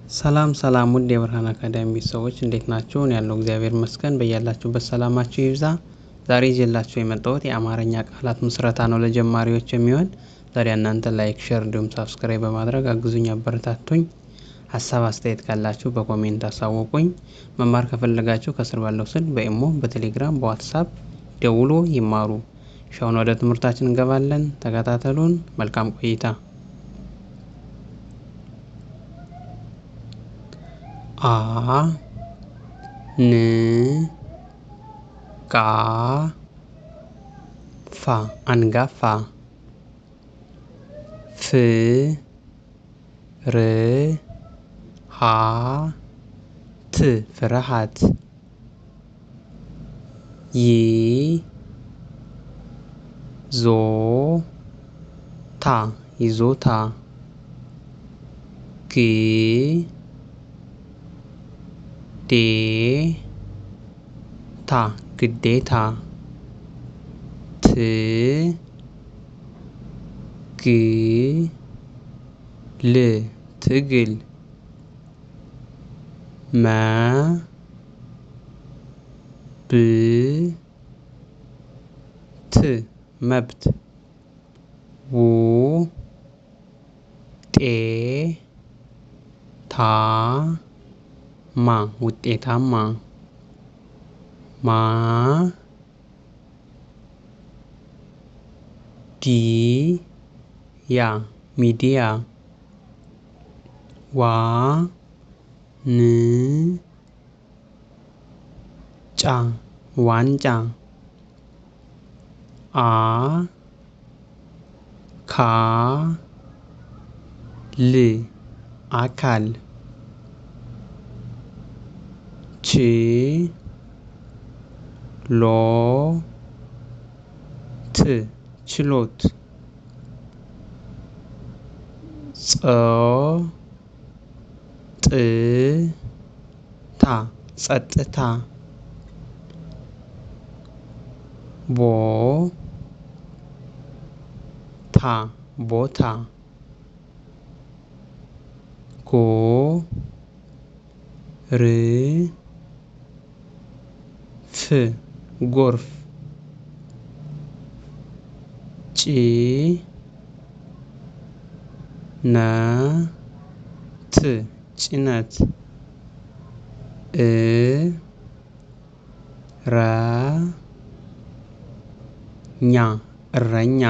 ሰላም ውድ የብርሃን አካዳሚ ሰዎች እንዴት ናችሁ? ያለው እግዚአብሔር ይመስገን በያላችሁበት ሰላማችሁ ይብዛ። ዛሬ ይዤላችሁ የመጣሁት የአማርኛ ቃላት ምስረታ ነው ለጀማሪዎች የሚሆን። ዛሬ እናንተ ላይክ፣ ሼር እንዲሁም ሰብስክራይብ በማድረግ አግዙኝ፣ አበረታቱኝ። ሀሳብ አስተያየት ካላችሁ በኮሜንት አሳውቁኝ። መማር ከፈለጋችሁ ከስር ባለው ስልክ በኢሞ፣ በቴሌግራም፣ በዋትስአፕ ደውሎ ይማሩ። ሻውን ወደ ትምህርታችን እንገባለን። ተከታተሉን። መልካም ቆይታ። አ ን ጋ ፋ አንጋፋ ፍ ር ሃ ት ፍርሃት ይ ዞ ታ ይዞታ ግ ዴ ታ ግዴታ ት ግ ል ትግል መ ብ ት መብት ው ጤ ታ ማ ውጤታማ ማ ዲ ያ ሚዲያ ዋ ን ጫ ዋንጫ አ ካ ል አካል ች ሎ ት ችሎት ጸ ጥ ታ ጸጥታ ቦ ታ ቦታ ጎ ር ፍ ጎርፍ ጭ ነ ት ጭነት እ ረ ኛ እረኛ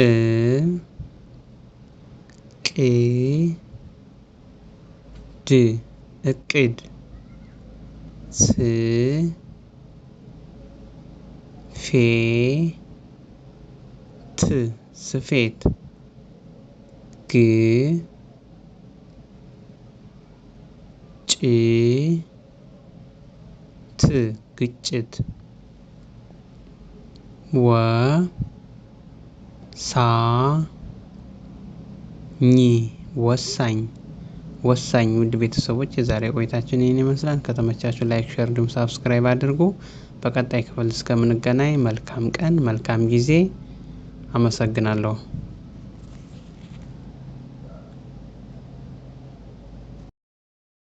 እ ቅ ድ እቅድ ስ ፌ ት ስፌት ግ ጭ ት ግጭት ወ ሳ ኝ ወሳኝ ውድ ቤተሰቦች የዛሬ ቆይታችን ይህን ይመስላል። ከተመቻችሁ ላይክ፣ ሼር እንዲሁም ሰብስክራይብ አድርጉ። በቀጣይ ክፍል እስከምንገናኝ መልካም ቀን፣ መልካም ጊዜ። አመሰግናለሁ።